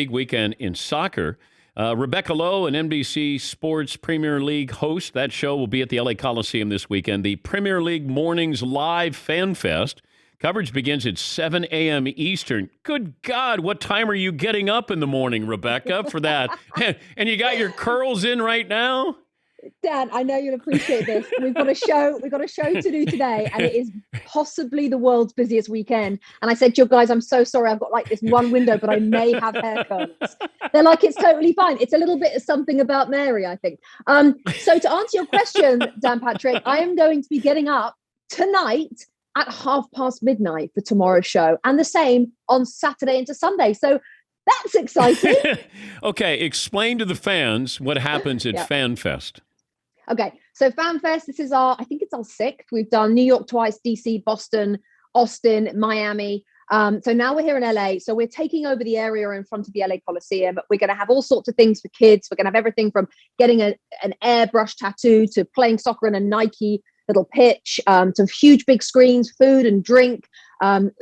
big weekend in soccer. Rebecca Lowe, an NBC Sports Premier League host. That show will be at the LA Coliseum this weekend. The Premier League Mornings Live Fan Fest. Coverage begins at 7 a.m. Eastern. Good God, what time are you getting up in the morning, Rebecca, for that? And you got your curls in right now? Dan, I know you'll appreciate this. We've got a show to do today, and it is possibly the world's busiest weekend. And I said to your guys, I'm so sorry, I've got like this one window, but I may have haircuts. They're like, it's totally fine. It's a little bit of something about Mary, I think. So to answer your question, Dan Patrick, I am going to be getting up tonight at midnight for tomorrow's show, and the same on Saturday into Sunday. So that's exciting. Okay, explain to the fans what happens at FanFest. Okay, so FanFest, this is I think it's our 6th. We've done New York twice, DC, Boston, Austin, Miami. So now we're here in LA. So we're taking over the area in front of the LA Coliseum. We're going to have all sorts of things for kids. We're going to have everything from getting an airbrush tattoo to playing soccer in a Nike little pitch, to huge big screens, food and drink,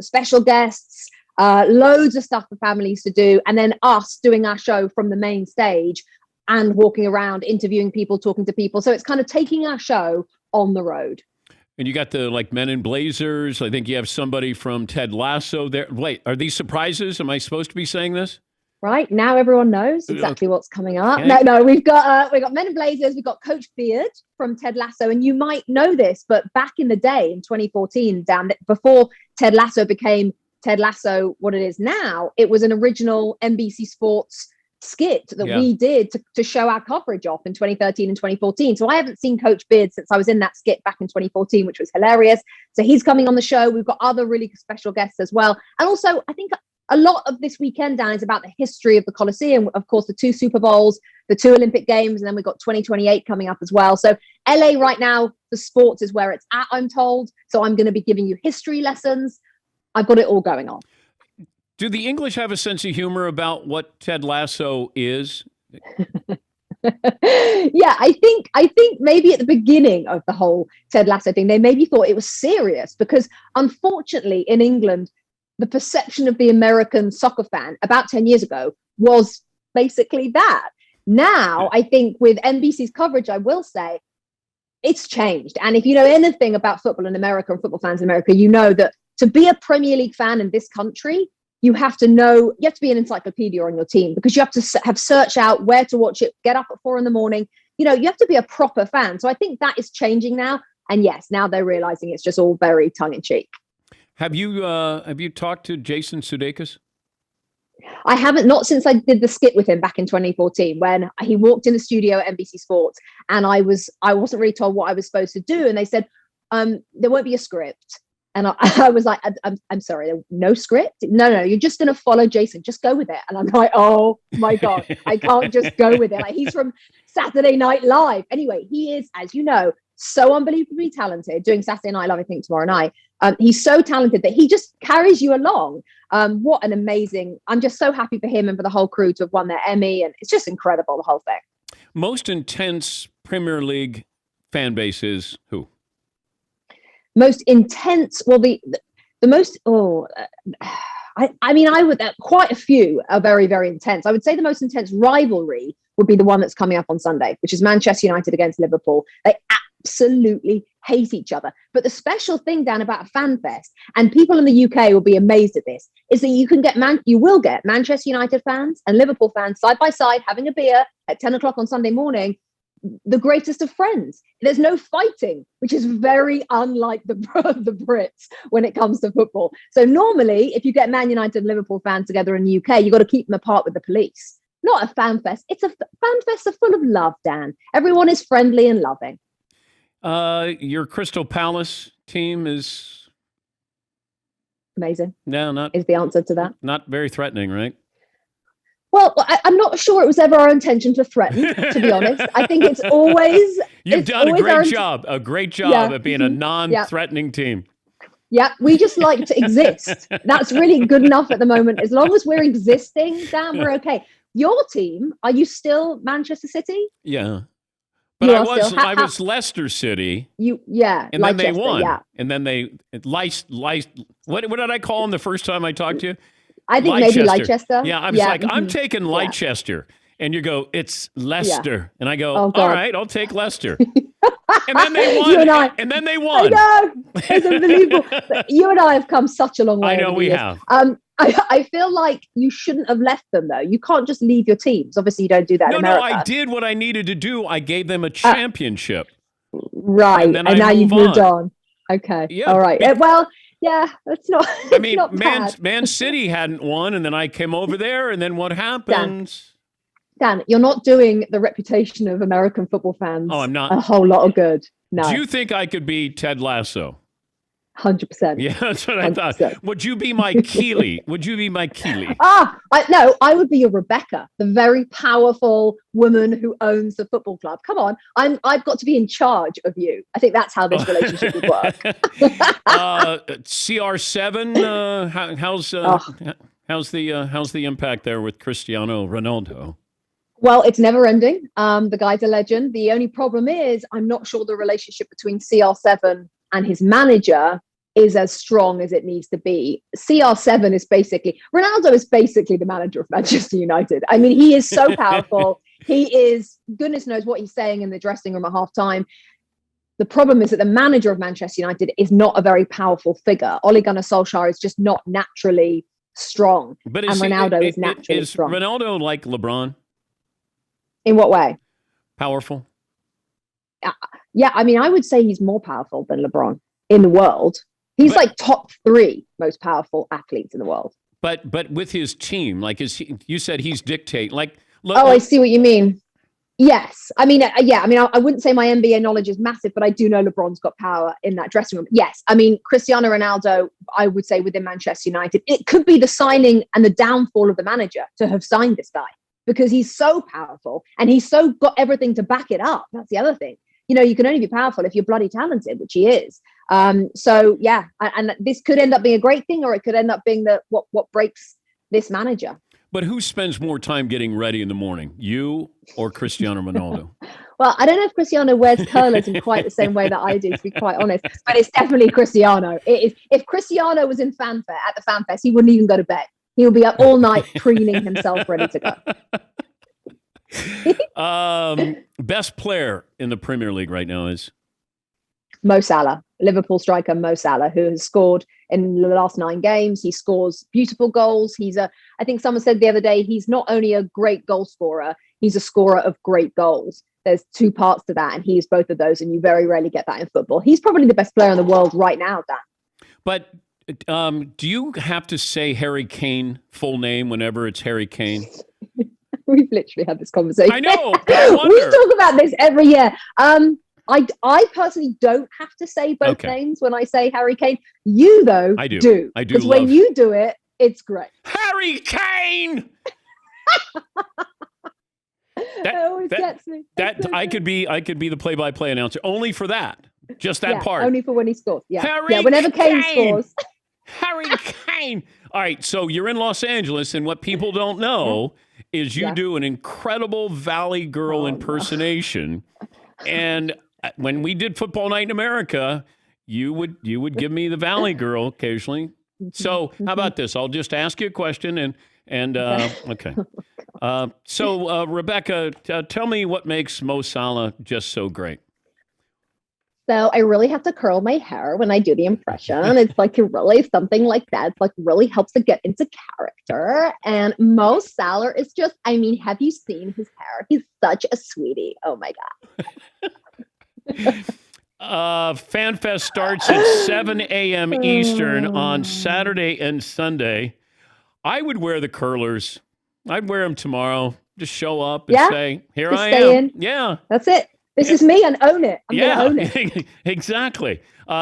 special guests, loads of stuff for families to do. And then us doing our show from the main stage and walking around, interviewing people, talking to people. So it's kind of taking our show on the road. And you got the Men in Blazers. I think you have somebody from Ted Lasso there. Wait, are these surprises? Am I supposed to be saying this? Right, now everyone knows exactly what's coming up. Okay. No, we've got Men in Blazers. We've got Coach Beard from Ted Lasso, and you might know this, but back in the day in 2014, Dan, before Ted Lasso became Ted Lasso, what it is now, it was an original NBC Sports skit that we did to show our coverage off in 2013 and 2014. So I haven't seen Coach Beard since I was in that skit back in 2014, which was hilarious. So he's coming on the show. We've got other really special guests as well. And also, I think a lot of this weekend, Dan, is about the history of the Coliseum. Of course, the 2 Super Bowls, the 2 Olympic Games, and then we've got 2028 coming up as well. So LA right now, the sports is where it's at, I'm told. So I'm going to be giving you history lessons. I've got it all going on. Do the English have a sense of humor about what Ted Lasso is? Yeah, I think maybe at the beginning of the whole Ted Lasso thing, they maybe thought it was serious because unfortunately in England, the perception of the American soccer fan about 10 years ago was basically that. Now, I think with NBC's coverage, I will say it's changed. And if you know anything about football in America and football fans in America, you know that to be a Premier League fan in this country, you have to be an encyclopedia on your team because you have to have search out where to watch it, get up at 4 a.m. You have to be a proper fan. So I think that is changing now. And yes, now they're realizing it's just all very tongue in cheek. Have you talked to Jason Sudeikis? I haven't, not since I did the skit with him back in 2014 when he walked in the studio at NBC Sports and I wasn't really told what I was supposed to do. And they said, there won't be a script. And I was like, I'm sorry, no script? No, you're just going to follow Jason. Just go with it. And I'm like, oh my God, I can't just go with it. Like he's from Saturday Night Live. Anyway, he is, as you know, so unbelievably talented, doing Saturday Night Live, I think tomorrow night. He's so talented that he just carries you along. What an amazing, I'm just so happy for him and for the whole crew to have won their Emmy. And it's just incredible, the whole thing. Most intense Premier League fan base is who? Most intense, well, the most, I would, quite a few are very, very intense. I would say the most intense rivalry would be the one that's coming up on Sunday, which is Manchester United against Liverpool. They absolutely hate each other. But the special thing, Dan, about a fan fest, and people in the UK will be amazed at this, is that you will get Manchester United fans and Liverpool fans side by side having a beer at 10 o'clock on Sunday morning, the greatest of friends. There's no fighting, which is very unlike the Brits when it comes to football. So normally, if you get Man United and Liverpool fans together in the UK, you've got to keep them apart with the police. Not a fan fest. It's a fan fest full of love, Dan. Everyone is friendly and loving. Your Crystal Palace team is amazing. No, is the answer to that. Not very threatening, right? Well, I'm not sure it was ever our intention to threaten, to be honest. I think it's always... You've done a great job at being a non-threatening team. Yeah, we just like to exist. That's really good enough at the moment. As long as we're existing, Dan, we're okay. Your team, are you still Manchester City? Yeah. But I was Leicester City. And then they won. Yeah. And then what did I call them the first time I talked to you? I think maybe Leicester. Yeah, I was I'm taking Leicester. And you go, it's Leicester. And I go, all right, I'll take Leicester. And then they won. And then they won. I know. It's unbelievable. You and I have come such a long way. I know we have. I feel like you shouldn't have left them, though. You can't just leave your teams. Obviously, you don't do that in America. No, I did what I needed to do. I gave them a championship. Right. And now you've moved on. Okay. Yeah, all right. Well, yeah, that's not. I mean, Man City hadn't won, and then I came over there, and then what happens? Dan, you're not doing the reputation of American football fans. Oh, I'm not. A whole lot of good. No. Do you think I could be Ted Lasso? 100%. Yeah, that's what I 100%. Thought. Would you be my Keeley? No, I would be your Rebecca, the very powerful woman who owns the football club. Come on, I've got to be in charge of you. I think that's how this relationship would work. CR7, how's the impact there with Cristiano Ronaldo? Well, it's never ending. The guy's a legend. The only problem is I'm not sure the relationship between CR7 and his manager is as strong as it needs to be. CR7 is Ronaldo is basically the manager of Manchester United. I mean, he is so powerful. He is, goodness knows what he's saying in the dressing room at halftime. The problem is that the manager of Manchester United is not a very powerful figure. Ole Gunnar Solskjaer is just not naturally strong. But Ronaldo is naturally strong. Is Ronaldo like LeBron? In what way? Powerful? Yeah, I mean, I would say he's more powerful than LeBron in the world. He's like top 3 most powerful athletes in the world. But with his team, you said he's dictating. I see what you mean. Yes. I mean, I wouldn't say my NBA knowledge is massive, but I do know LeBron's got power in that dressing room. Yes. I mean, Cristiano Ronaldo, I would say within Manchester United, it could be the signing and the downfall of the manager to have signed this guy because he's so powerful and he's so got everything to back it up. That's the other thing. You know, you can only be powerful if you're bloody talented, which he is. So yeah, and this could end up being a great thing, or it could end up being what breaks this manager. But who spends more time getting ready in the morning, you or Cristiano Ronaldo? Well, I don't know if Cristiano wears curlers in quite the same way that I do, to be quite honest. But it's definitely Cristiano. It is. If Cristiano was at the FanFest, he wouldn't even go to bed. He would be up all night preening himself, ready to go. Best player in the Premier League right now is Mo Salah, Liverpool striker Mo Salah, who has scored in the last 9 games. He scores beautiful goals. I think someone said the other day, he's not only a great goal scorer, he's a scorer of great goals. There's 2 parts to that, and he is both of those, and you very rarely get that in football. He's probably the best player in the world right now, Dan. But do you have to say Harry Kane full name whenever it's Harry Kane? We've literally had this conversation. I know. We talk about this every year. I personally don't have to say both names when I say Harry Kane. You, though, I do. I do. Because when you do it, it's great. Harry Kane! That always gets me. I could be the play-by-play announcer only for that. Just that part. Only for when he scores. Yeah. Whenever Kane scores. Harry Kane. All right, so you're in Los Angeles, and what people don't know is you do an incredible Valley Girl impersonation. And when we did Football Night in America, you would give me the Valley Girl occasionally. So how about this? I'll just ask you a question okay. So Rebecca, tell me what makes Mo Salah just so great. So I really have to curl my hair when I do the impression. It's really something like that. It's really helps to get into character. And Mo Salah is just, have you seen his hair? He's such a sweetie. Oh my God. FanFest starts at 7 a.m. Eastern on Saturday and Sunday. I would wear the curlers. I'd wear them tomorrow. Just show up and say, here I am. Yeah. That's it. This is me and own it. I'm going to own it. Exactly.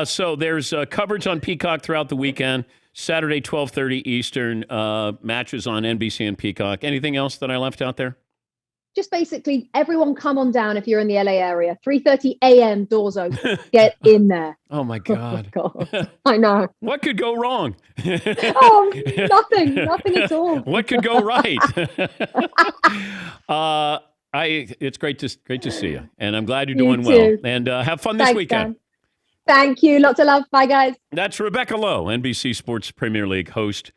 So there's coverage on Peacock throughout the weekend. Saturday, 12:30 Eastern, matches on NBC and Peacock. Anything else that I left out there? Just basically, everyone come on down if you're in the LA area. 3:30 a.m. doors open. Get in there. Oh, my God. Oh, God. I know. What could go wrong? Nothing at all. What could go right? It's great to see you, and I'm glad you're doing well. And have fun this weekend. Dan. Thank you. Lots of love. Bye, guys. That's Rebecca Lowe, NBC Sports Premier League host.